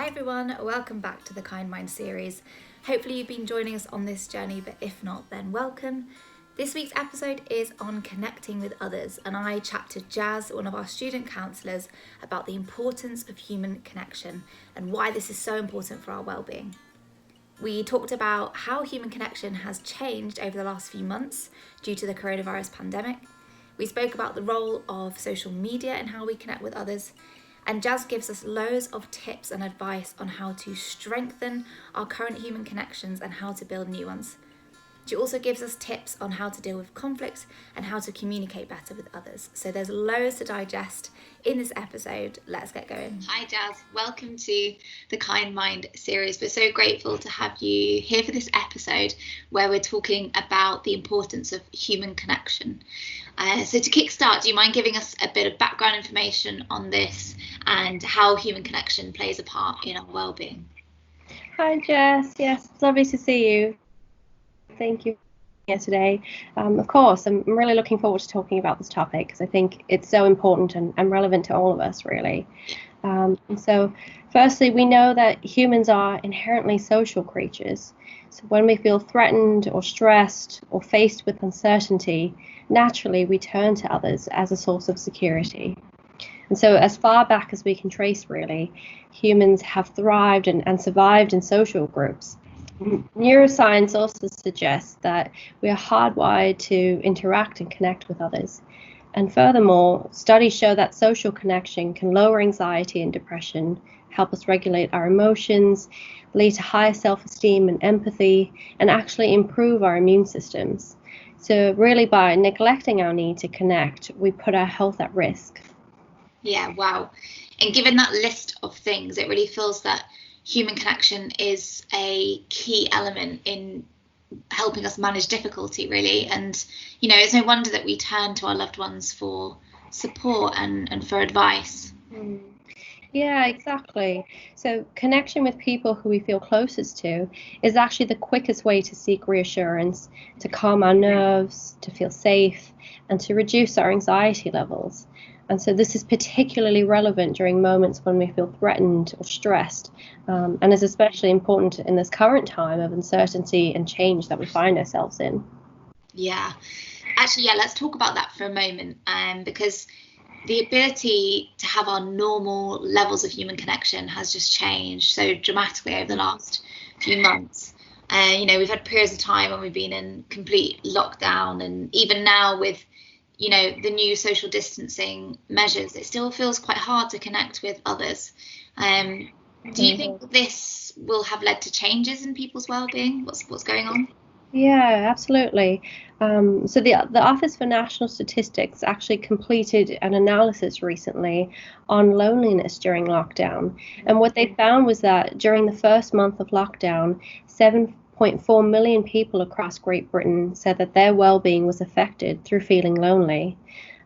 Hi everyone, welcome back to the Kind Mind series. Hopefully you've been joining us on this journey, but if not, then welcome. This week's episode is on connecting with others, and I chat to Jazz, one of our student counsellors, about the importance of human connection and why this is so important for our well-being. We talked about how human connection has changed over the last few months due to the coronavirus pandemic. We spoke about the role of social media and how we connect with others. And Jazz gives us loads of tips and advice on how to strengthen our current human connections and how to build new ones. She also gives us tips on how to deal with conflict and how to communicate better with others. So there's loads to digest in this episode. Let's get going. Hi Jazz, welcome to the Kind Mind series. We're so grateful to have you here for this episode where we're talking about the importance of human connection. So to kickstart, do you mind giving us a bit of background information on this and how human connection plays a part in our well-being? Hi Jess, yes, it's lovely to see you. Thank you for being here today. Of course, I'm really looking forward to talking about this topic because I think it's so important and relevant to all of us, really. And so, firstly, we know that humans are inherently social creatures. So when we feel threatened or stressed or faced with uncertainty, naturally we turn to others as a source of security. And so as far back as we can trace, really, humans have thrived and survived in social groups. Neuroscience also suggests that we are hardwired to interact and connect with others. And furthermore, studies show that social connection can lower anxiety and depression, help us regulate our emotions, lead to higher self-esteem and empathy, and actually improve our immune systems. So really, by neglecting our need to connect, we put our health at risk. Yeah, wow. And given that list of things, it really feels that human connection is a key element in helping us manage difficulty, really. And, you know, it's no wonder that we turn to our loved ones for support and for advice. Yeah, exactly. So connection with people who we feel closest to is actually the quickest way to seek reassurance, to calm our nerves, to feel safe, and to reduce our anxiety levels. And so this is particularly relevant during moments when we feel threatened or stressed, and is especially important in this current time of uncertainty and change that we find ourselves in. Yeah, actually, let's talk about that for a moment, because the ability to have our normal levels of human connection has just changed so dramatically over the last few months. You know, we've had periods of time when we've been in complete lockdown, and even now with, you know, the new social distancing measures, it still feels quite hard to connect with others. Do you think this will have led to changes in people's well-being? What's going on? Yeah, absolutely. So the Office for National Statistics actually completed an analysis recently on loneliness during lockdown. And what they found was that during the first month of lockdown, 7.4 million people across Great Britain said that their well-being was affected through feeling lonely.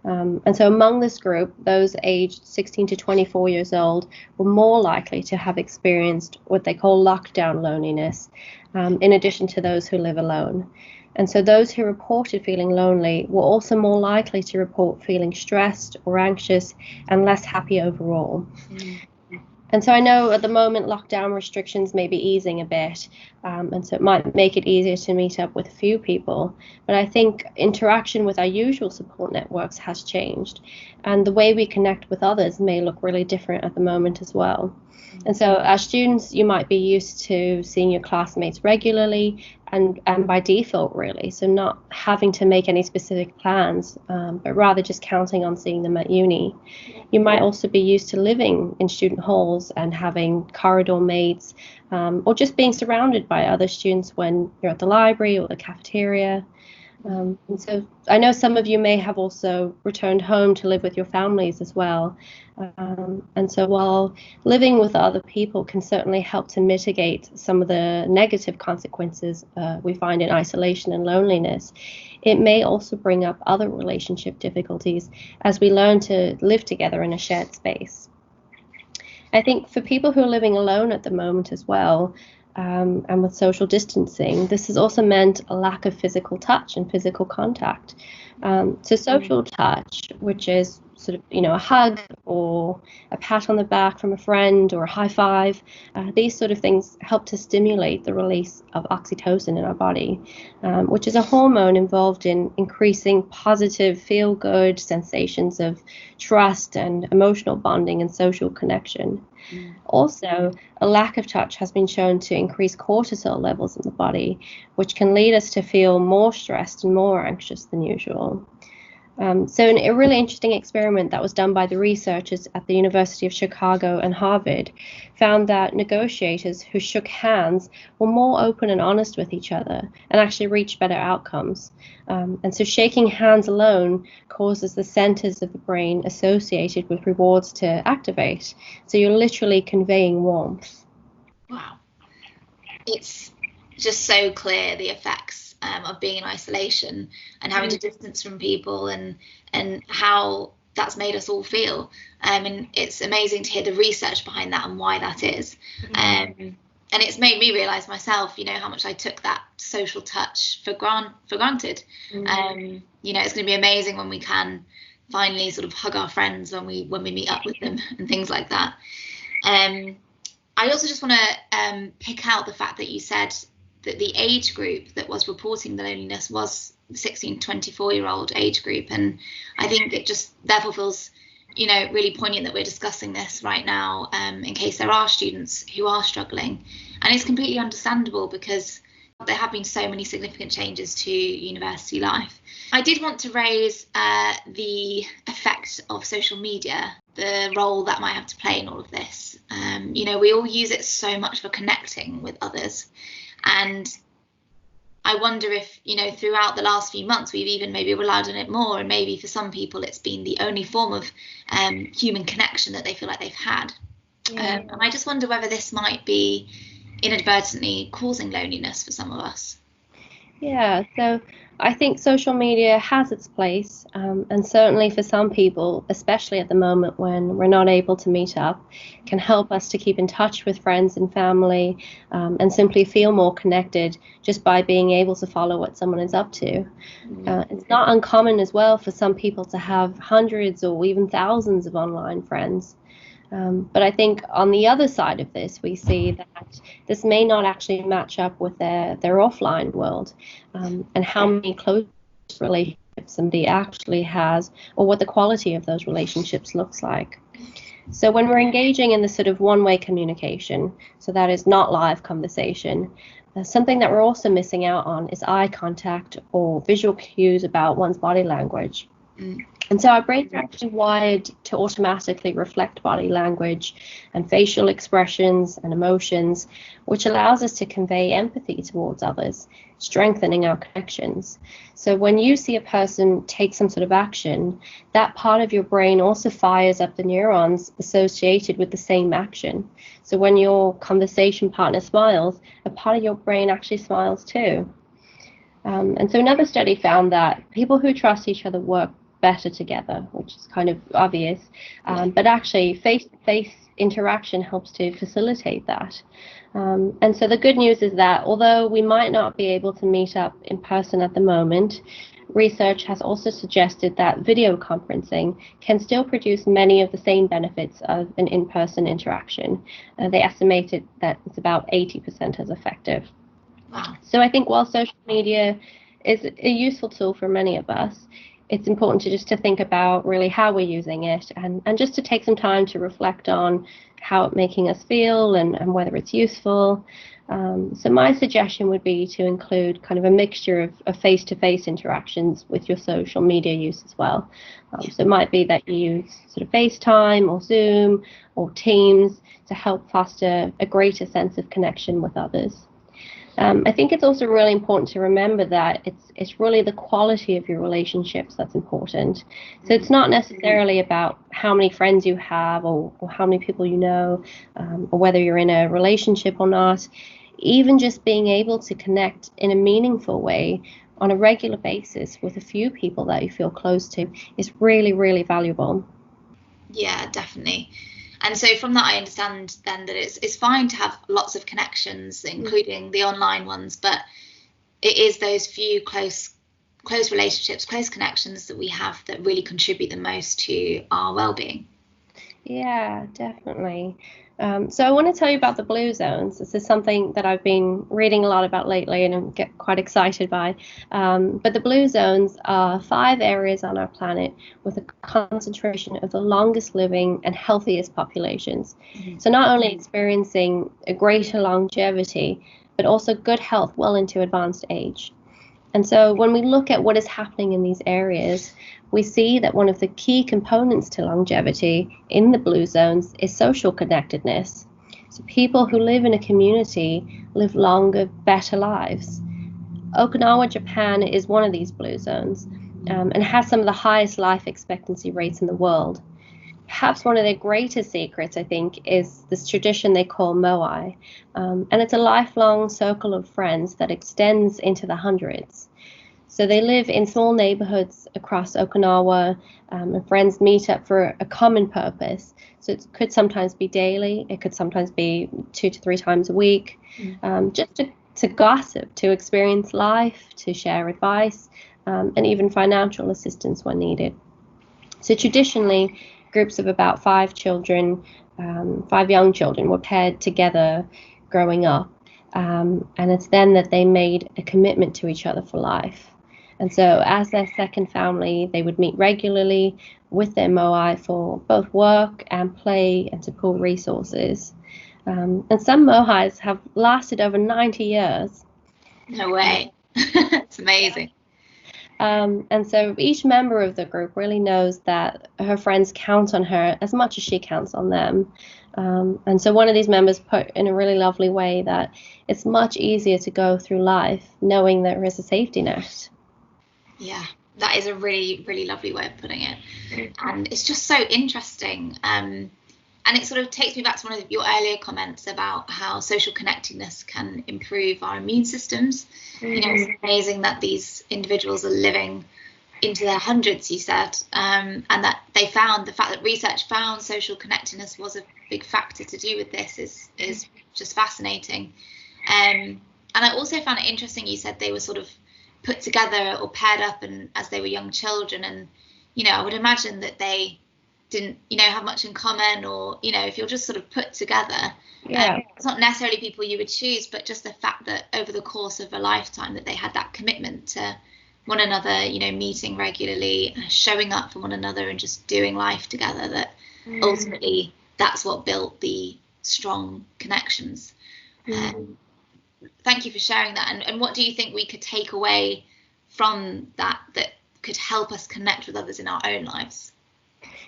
And so among this group, those aged 16 to 24 years old were more likely to have experienced what they call lockdown loneliness, in addition to those who live alone. And so those who reported feeling lonely were also more likely to report feeling stressed or anxious and less happy overall. And so I know at the moment lockdown restrictions may be easing a bit, and so it might make it easier to meet up with a few people. But I think interaction with our usual support networks has changed, and the way we connect with others may look really different at the moment as well. And so as students, you might be used to seeing your classmates regularly and by default, really. So not having to make any specific plans, but rather just counting on seeing them at uni. You might also be used to living in student halls and having corridor mates, or just being surrounded by other students when you're at the library or the cafeteria. And so I know some of you may have also returned home to live with your families as well. And so while living with other people can certainly help to mitigate some of the negative consequences we find in isolation and loneliness, it may also bring up other relationship difficulties as we learn to live together in a shared space. I think for people who are living alone at the moment as well, and with social distancing, this has also meant a lack of physical touch and physical contact. So social touch, which is sort of, a hug or a pat on the back from a friend or a high five. These sort of things help to stimulate the release of oxytocin in our body, which is a hormone involved in increasing positive, feel-good sensations of trust and emotional bonding and social connection. Also, a lack of touch has been shown to increase cortisol levels in the body, which can lead us to feel more stressed and more anxious than usual. A really interesting experiment that was done by the researchers at the University of Chicago and Harvard found that negotiators who shook hands were more open and honest with each other and actually reached better outcomes. And so shaking hands alone causes the centers of the brain associated with rewards to activate. So you're literally conveying warmth. Wow. It's just so clear, the effects of being in isolation and having to distance from people, and how that's made us all feel. And it's amazing to hear the research behind that and why that is. And it's made me realise myself, how much I took that social touch for granted. It's going to be amazing when we can finally sort of hug our friends when we meet up with them and things like that. I also just want to pick out the fact that you said that the age group that was reporting the loneliness was the 16 to 24-year-old age group. And I think it just therefore feels, really poignant that we're discussing this right now, in case there are students who are struggling. And it's completely understandable because there have been so many significant changes to university life. I did want to raise the effect of social media, the role that might have to play in all of this. We all use it so much for connecting with others. And I wonder if, throughout the last few months, we've even maybe relied on it more. And maybe for some people, it's been the only form of human connection that they feel like they've had. And I just wonder whether this might be inadvertently causing loneliness for some of us. Yeah, so I think social media has its place, and certainly for some people, especially at the moment when we're not able to meet up, can help us to keep in touch with friends and family, and simply feel more connected just by being able to follow what someone is up to. It's not uncommon as well for some people to have hundreds or even thousands of online friends. But I think on the other side of this, we see that this may not actually match up with their offline world, and how many close relationships somebody actually has, or what the quality of those relationships looks like. So when we're engaging in the sort of one-way communication, so that is not live conversation, something that we're also missing out on is eye contact or visual cues about one's body language. And so our brains are actually wired to automatically reflect body language and facial expressions and emotions, which allows us to convey empathy towards others, strengthening our connections. So when you see a person take some sort of action, that part of your brain also fires up the neurons associated with the same action. So when your conversation partner smiles, a part of your brain actually smiles too. And so another study found that people who trust each other work better together, which is kind of obvious, but actually face-to-face interaction helps to facilitate that. And so the good news is that although we might not be able to meet up in person at the moment, research has also suggested that video conferencing can still produce many of the same benefits of an in-person interaction. They estimated that it's about 80% as effective. Wow. So I think while social media is a useful tool for many of us, it's important to think about really how we're using it, and just to take some time to reflect on how it's making us feel and whether it's useful. So my suggestion would be to include kind of a mixture of face-to-face interactions with your social media use as well. So it might be that you use sort of FaceTime or Zoom or Teams to help foster a greater sense of connection with others. I think it's also really important to remember that it's really the quality of your relationships that's important. So it's not necessarily about how many friends you have or how many people you know, or whether you're in a relationship or not. Even just being able to connect in a meaningful way on a regular basis with a few people that you feel close to is really, really valuable. Yeah, definitely. And so from that, I understand then that it's fine to have lots of connections, including the online ones, but it is those few close close relationships, close connections that we have that really contribute the most to our well-being. Yeah, definitely. So I want to tell you about the blue zones. This is something that I've been reading a lot about lately and I get quite excited by. But the blue zones are 5 areas on our planet with a concentration of the longest living and healthiest populations. So not only experiencing a greater longevity, but also good health well into advanced age. And so when we look at what is happening in these areas, we see that one of the key components to longevity in the blue zones is social connectedness. So people who live in a community live longer, better lives. Okinawa, Japan is one of these blue zones and has some of the highest life expectancy rates in the world. Perhaps one of their greatest secrets, I think, is this tradition they call moai. And it's a lifelong circle of friends that extends into the hundreds. So they live in small neighborhoods across Okinawa, and friends meet up for a common purpose. So it could sometimes be daily, it could sometimes be 2 to 3 times a week, just to gossip, to experience life, to share advice, and even financial assistance when needed. So traditionally, groups of about 5 children, 5 young children were paired together growing up. And it's then that they made a commitment to each other for life. And so as their second family, they would meet regularly with their moai for both work and play and to pool resources. And some moais have lasted over 90 years. No way. It's amazing. And so each member of the group really knows that her friends count on her as much as she counts on them. And so one of these members put in a really lovely way that it's much easier to go through life knowing there is a safety net. Yeah, that is a really, really lovely way of putting it. And it's just so interesting. And it sort of takes me back to one of your earlier comments about how social connectedness can improve our immune systems. You know, it's amazing that these individuals are living into their hundreds, you said, and that they found the fact that research found social connectedness was a big factor to do with this is just fascinating. And I also found it interesting, you said they were sort of put together or paired up and as they were young children, and I would imagine that they didn't have much in common, or if you're just sort of put together, it's not necessarily people you would choose, but just the fact that over the course of a lifetime that they had that commitment to one another, meeting regularly, showing up for one another and just doing life together, that ultimately that's what built the strong connections. Thank you for sharing that. And what do you think we could take away from that could help us connect with others in our own lives?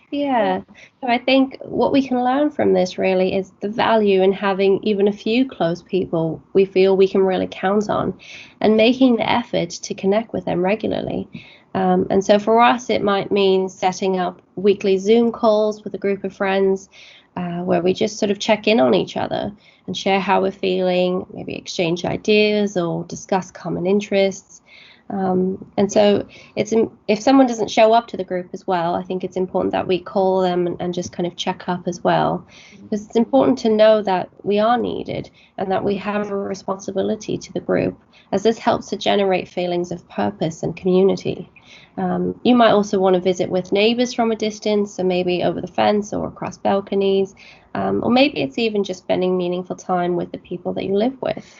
Yeah, so I think what we can learn from this really is the value in having even a few close people we feel we can really count on and making the effort to connect with them regularly. And so for us, it might mean setting up weekly Zoom calls with a group of friends where we just sort of check in on each other and share how we're feeling, maybe exchange ideas or discuss common interests. And so if someone doesn't show up to the group as well, I think it's important that we call them and just kind of check up as well. Because it's important to know that we are needed and that we have a responsibility to the group, as this helps to generate feelings of purpose and community. You might also want to visit with neighbors from a distance, so maybe over the fence or across balconies, or maybe it's even just spending meaningful time with the people that you live with.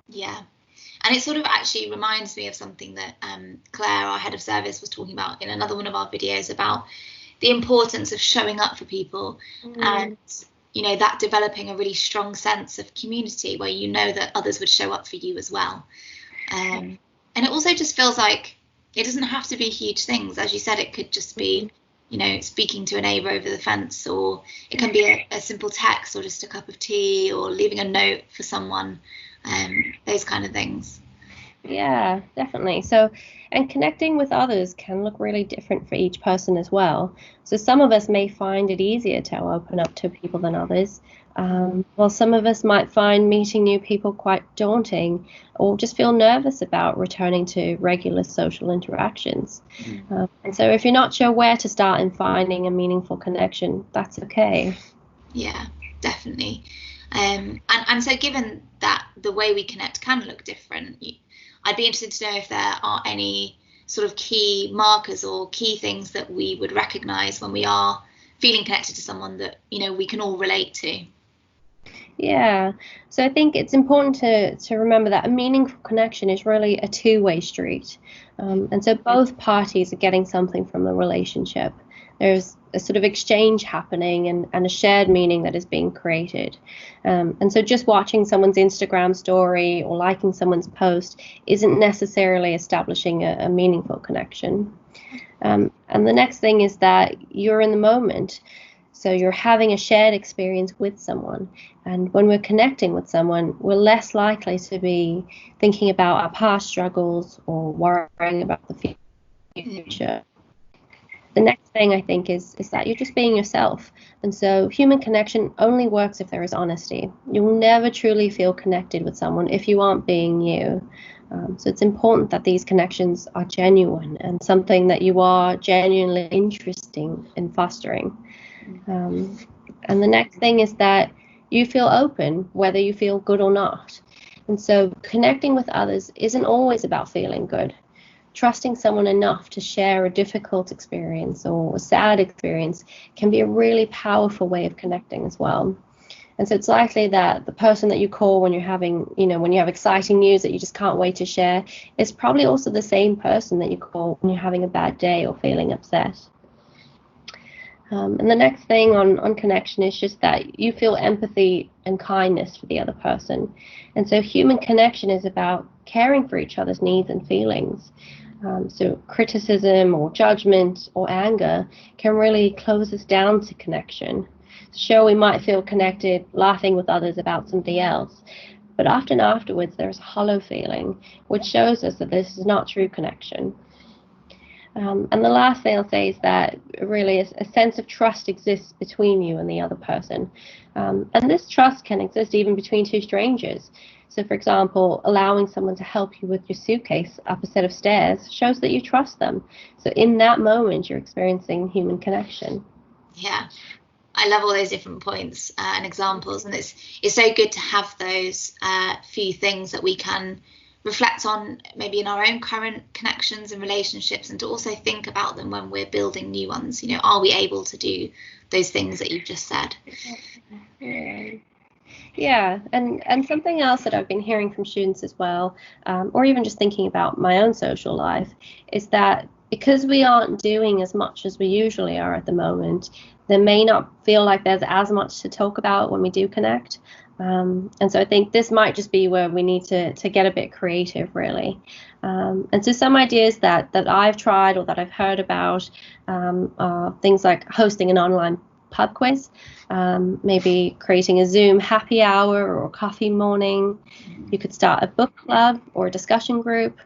Yeah. And it sort of actually reminds me of something that Claire, our head of service, was talking about in another one of our videos about the importance of showing up for people and, that developing a really strong sense of community where that others would show up for you as well. And it also just feels like it doesn't have to be huge things. As you said, it could just be, speaking to a neighbour over the fence, or it can be a simple text or just a cup of tea or leaving a note for someone. Those kind of things. Yeah, definitely. So, and connecting with others can look really different for each person as well. So some of us may find it easier to open up to people than others, while some of us might find meeting new people quite daunting or just feel nervous about returning to regular social interactions. And so if you're not sure where to start in finding a meaningful connection, that's okay. Yeah, definitely. And so given that the way we connect can look different, I'd be interested to know if there are any sort of key markers or key things that we would recognize when we are feeling connected to someone that, we can all relate to? Yeah, so I think it's important to remember that a meaningful connection is really a two-way street. And so both parties are getting something from the relationship. There's a sort of exchange happening and a shared meaning that is being created. And so just watching someone's Instagram story or liking someone's post isn't necessarily establishing a meaningful connection. And the next thing is that you're in the moment. So you're having a shared experience with someone. And when we're connecting with someone, we're less likely to be thinking about our past struggles or worrying about the future. The next thing I think is that you're just being yourself. And so human connection only works if there is honesty. You'll never truly feel connected with someone if you aren't being you. So it's important that these connections are genuine and something that you are genuinely interested in fostering. And the next thing is that you feel open, whether you feel good or not. And so connecting with others isn't always about feeling good. Trusting someone enough to share a difficult experience or a sad experience can be a really powerful way of connecting as well. And so it's likely that the person that you call when you're having, when you have exciting news that you just can't wait to share, is probably also the same person that you call when you're having a bad day or feeling upset. And the next thing on connection is just that you feel empathy and kindness for the other person. And so human connection is about caring for each other's needs and feelings. So criticism or judgment or anger can really close us down to connection. Sure, we might feel connected, laughing with others about somebody else, but often afterwards there's a hollow feeling, which shows us that this is not true connection. And the last thing I'll say is that really a sense of trust exists between you and the other person. And this trust can exist even between two strangers. So, for example, allowing someone to help you with your suitcase up a set of stairs shows that you trust them. So in that moment, you're experiencing human connection. Yeah, I love all those different points and examples. And it's so good to have those few things that we can reflect on maybe in our own current connections and relationships, and to also think about them when we're building new ones. Are we able to do those things that you've just said? Yeah, and something else that I've been hearing from students as well, or even just thinking about my own social life, is that because we aren't doing as much as we usually are at the moment, there may not feel like there's as much to talk about when we do connect. And so I think this might just be where we need to get a bit creative, really. And so some ideas that I've tried or that I've heard about are things like hosting an online pub quiz, maybe creating a Zoom happy hour or coffee morning. You could start a book club or a discussion group.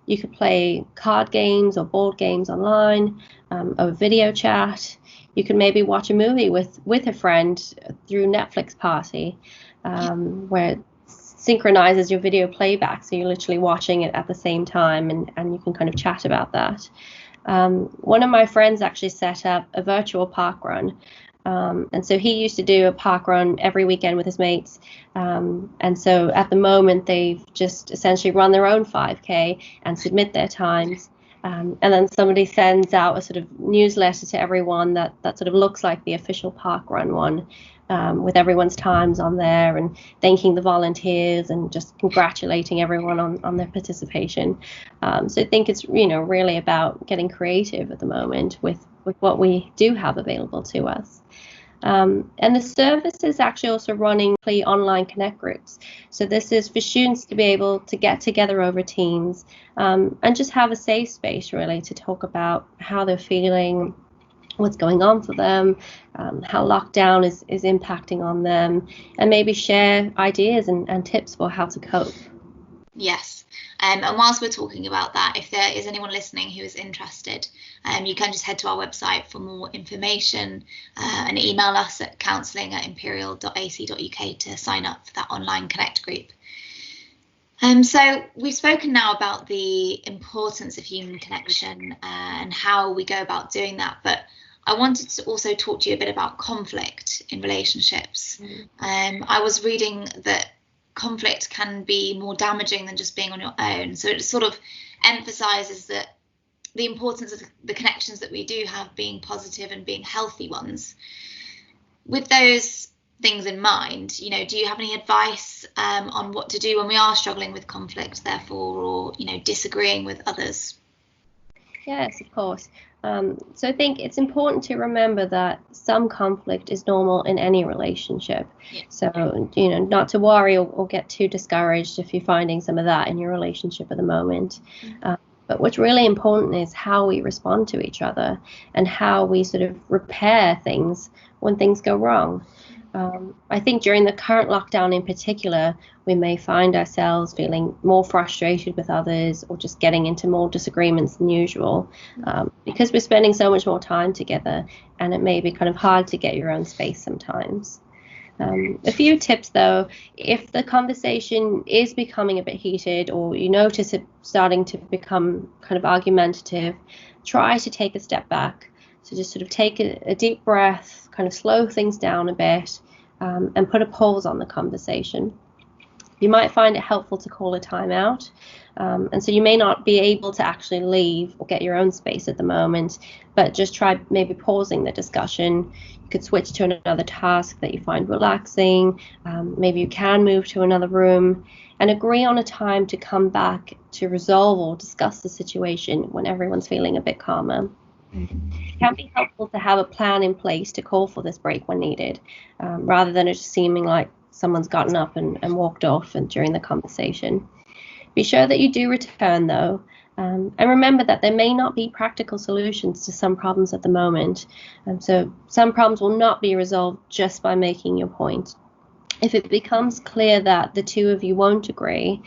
You could play card games or board games online, or video chat. You could maybe watch a movie with a friend through Netflix Party, where it synchronizes your video playback, so you're literally watching it at the same time, and you can kind of chat about that. One of my friends actually set up a virtual park run. And so he used to do a park run every weekend with his mates. And so at the moment, they've just essentially run their own 5K and submit their times. And then somebody sends out a sort of newsletter to everyone that sort of looks like the official park run one, with everyone's times on there and thanking the volunteers and just congratulating everyone on their participation. So I think it's, really about getting creative at the moment with what we do have available to us. And the service is actually also running online connect groups. So this is for students to be able to get together over Teams, and just have a safe space really to talk about how they're feeling, what's going on for them, how lockdown is impacting on them, and maybe share ideas and tips for how to cope. Yes. And whilst we're talking about that, if there is anyone listening who is interested, you can just head to our website for more information, and email us at counselling@imperial.ac.uk to sign up for that online connect group. So we've spoken now about the importance of human connection and how we go about doing that, but I wanted to also talk to you a bit about conflict in relationships. I was reading that conflict can be more damaging than just being on your own. So it sort of emphasizes that the importance of the connections that we do have being positive and being healthy ones. With those things in mind, you know, do you have any advice on what to do when we are struggling with conflict, therefore, or, you know, disagreeing with others? Yes, of course. So I think it's important to remember that some conflict is normal in any relationship. Yeah. So, you know, not to worry or get too discouraged if you're finding some of that in your relationship at the moment. But what's really important is how we respond to each other and how we sort of repair things when things go wrong. I think during the current lockdown in particular, we may find ourselves feeling more frustrated with others or just getting into more disagreements than usual because we're spending so much more time together, and it may be kind of hard to get your own space sometimes. A few tips though: if the conversation is becoming a bit heated or you notice it starting to become kind of argumentative, try to take a step back. So just sort of take a deep breath, kind of slow things down a bit, and put a pause on the conversation. You might find it helpful to call a timeout. And so you may not be able to actually leave or get your own space at the moment, but just try maybe pausing the discussion. You could switch to another task that you find relaxing. Maybe you can move to another room and agree on a time to come back to resolve or discuss the situation when everyone's feeling a bit calmer. It can be helpful to have a plan in place to call for this break when needed, rather than it just seeming like someone's gotten up and walked off and during the conversation. Be sure that you do return though, and remember that there may not be practical solutions to some problems at the moment. So some problems will not be resolved just by making your point. If it becomes clear that the two of you won't agree,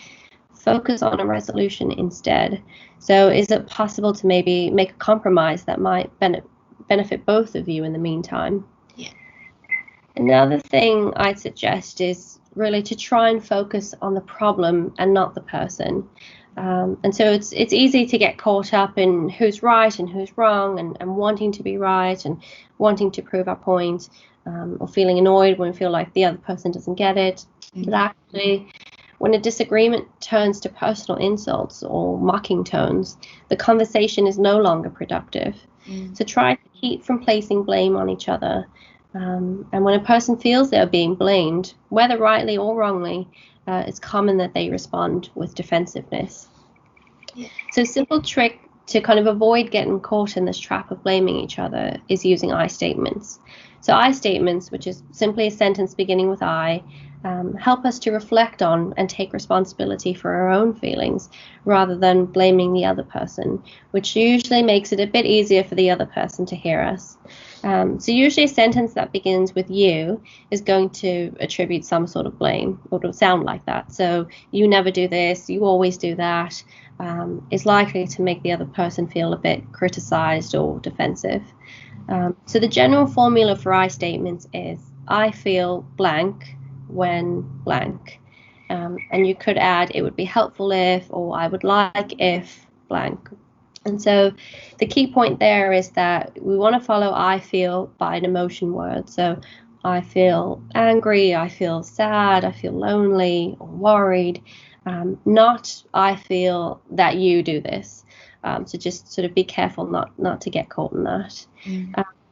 focus on a resolution instead. So is it possible to maybe make a compromise that might benefit both of you in the meantime? Yeah. Another thing I'd suggest is really to try and focus on the problem and not the person. And so it's easy to get caught up in who's right and who's wrong, and wanting to be right and wanting to prove our point, or feeling annoyed when we feel like the other person doesn't get it. But actually, when a disagreement turns to personal insults or mocking tones, the conversation is no longer productive. So try to keep from placing blame on each other. And when a person feels they're being blamed, whether rightly or wrongly, it's common that they respond with defensiveness. Yeah. So a simple trick to kind of avoid getting caught in this trap of blaming each other is using I statements. So I statements, which is simply a sentence beginning with I, help us to reflect on and take responsibility for our own feelings rather than blaming the other person, which usually makes it a bit easier for the other person to hear us. So usually a sentence that begins with you is going to attribute some sort of blame, or it'll sound like that. So you never do this, you always do that, is likely to make the other person feel a bit criticized or defensive. So the general formula for I statements is I feel blank when blank. And you could add it would be helpful if, or I would like if blank. And so the key point there is that we want to follow I feel by an emotion word. So I feel angry, I feel sad, I feel lonely or worried, not I feel that you do this. So just sort of be careful not to get caught in that.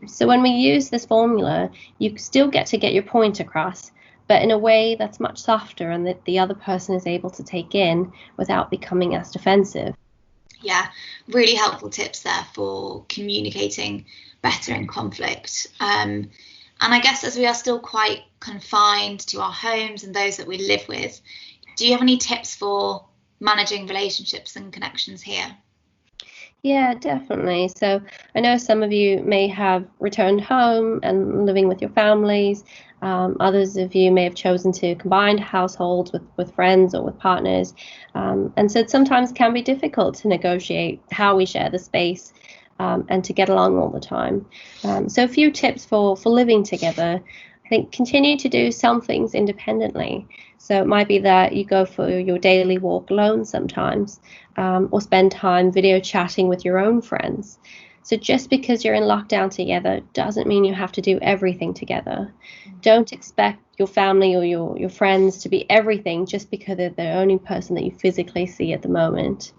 So when we use this formula, you still get to get your point across, but in a way that's much softer and that the other person is able to take in without becoming as defensive. Yeah, really helpful tips there for communicating better in conflict. And I guess as we are still quite confined to our homes and those that we live with, do you have any tips for managing relationships and connections here? Yeah, definitely. So I know some of you may have returned home and living with your families. Others of you may have chosen to combine households with friends or with partners. And so it sometimes can be difficult to negotiate how we share the space and to get along all the time. So a few tips for living together. I think continue to do some things independently. So it might be that you go for your daily walk alone sometimes, or spend time video chatting with your own friends. So just because you're in lockdown together doesn't mean you have to do everything together. Don't expect your family or your friends to be everything just because they're the only person that you physically see at the moment.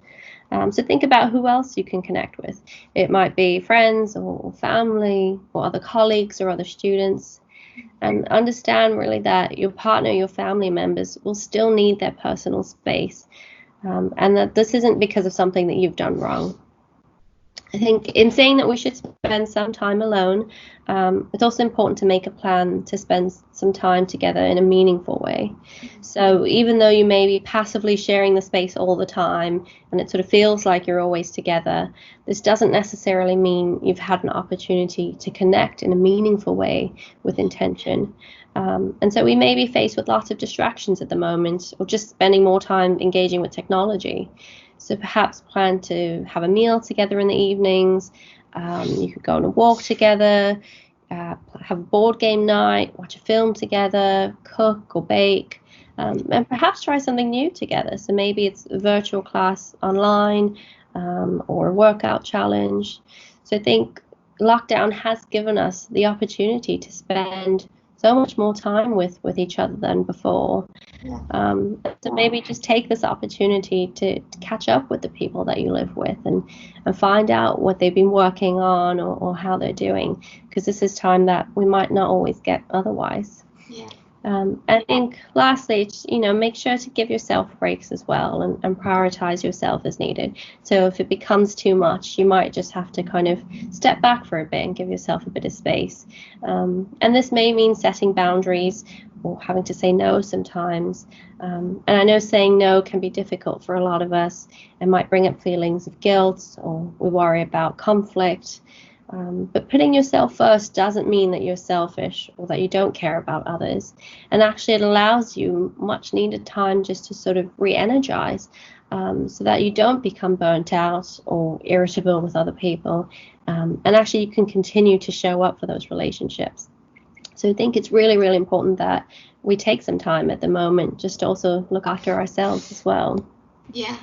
So think about who else you can connect with. It might be friends or family or other colleagues or other students. And understand really that your partner, your family members will still need their personal space, and that this isn't because of something that you've done wrong. I think in saying that we should spend some time alone, it's also important to make a plan to spend some time together in a meaningful way. So even though you may be passively sharing the space all the time and it sort of feels like you're always together, this doesn't necessarily mean you've had an opportunity to connect in a meaningful way with intention. And so we may be faced with lots of distractions at the moment, or just spending more time engaging with technology. So perhaps plan to have a meal together in the evenings. You could go on a walk together, have a board game night, watch a film together, cook or bake, and perhaps try something new together. So maybe it's a virtual class online, or a workout challenge. So I think lockdown has given us the opportunity to spend so much more time with each other than before. So maybe just take this opportunity to catch up with the people that you live with, and find out what they've been working on, or how they're doing, because this is time that we might not always get otherwise. I think lastly, make sure to give yourself breaks as well, and prioritize yourself as needed. So if it becomes too much, you might just have to kind of step back for a bit and give yourself a bit of space. And this may mean setting boundaries or having to say no sometimes. And I know saying no can be difficult for a lot of us. It might bring up feelings of guilt, or we worry about conflict. But putting yourself first doesn't mean that you're selfish or that you don't care about others. And actually, it allows you much needed time just to sort of re-energize, so that you don't become burnt out or irritable with other people. And actually, you can continue to show up for those relationships. So I think it's really, really important that we take some time at the moment just to also look after ourselves as well. Yeah.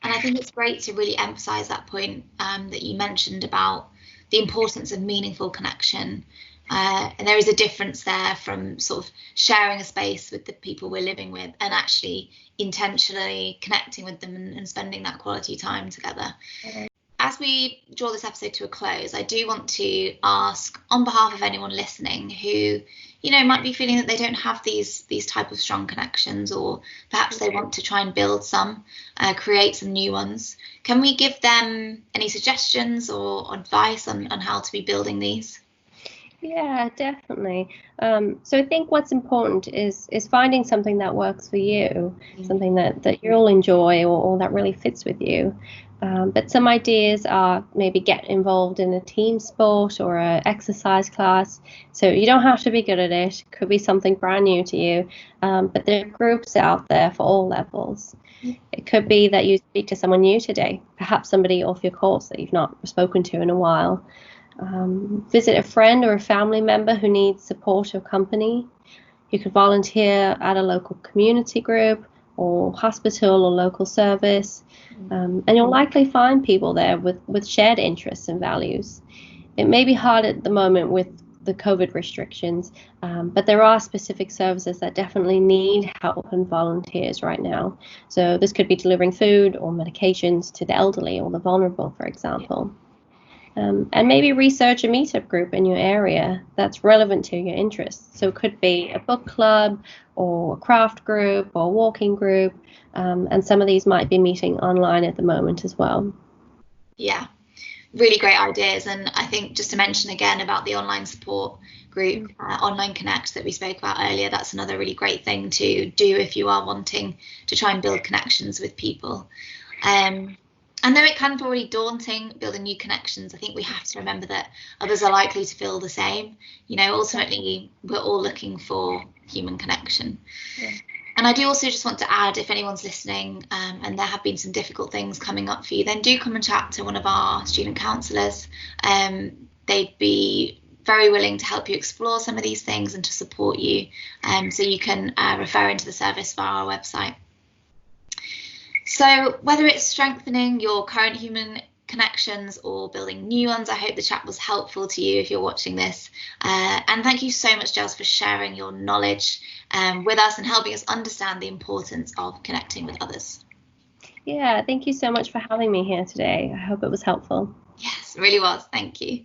And I think it's great to really emphasize that point that you mentioned about the importance of meaningful connection. And there is a difference there from sort of sharing a space with the people we're living with and actually intentionally connecting with them and spending that quality time together. As we draw this episode to a close, I do want to ask, on behalf of anyone listening who, might be feeling that they don't have these type of strong connections, or perhaps they want to try and build some, create some new ones. Can we give them any suggestions or advice on how to be building these? Yeah, definitely. So I think what's important is finding something that works for you, something that you'll enjoy, or that really fits with you. But some ideas are maybe get involved in a team sport or an exercise class. So you don't have to be good at it. It could be something brand new to you. But there are groups out there for all levels. It could be that you speak to someone new today, perhaps somebody off your course that you've not spoken to in a while. Visit a friend or a family member who needs support or company. You could volunteer at a local community group or hospital or local service, and you'll likely find people there with shared interests and values. It may be hard at the moment with the COVID restrictions, but there are specific services that definitely need help and volunteers right now. So this could be delivering food or medications to the elderly or the vulnerable, for example. And maybe research a meetup group in your area that's relevant to your interests. So it could be a book club or a craft group or a walking group. And some of these might be meeting online at the moment as well. Yeah, really great ideas. And I think just to mention again about the online support group, Online Connect, that we spoke about earlier, that's another really great thing to do if you are wanting to try and build connections with people. And though it can be really daunting building new connections, I think we have to remember that others are likely to feel the same. Ultimately, we're all looking for human connection. Yeah. And I do also just want to add, if anyone's listening and there have been some difficult things coming up for you, then do come and chat to one of our student counsellors. They'd be very willing to help you explore some of these things and to support you. So you can refer into the service via our website. So whether it's strengthening your current human connections or building new ones, I hope the chat was helpful to you if you're watching this. And thank you so much, Giles, for sharing your knowledge with us and helping us understand the importance of connecting with others. Yeah, thank you so much for having me here today. I hope it was helpful. Yes, really was. Thank you.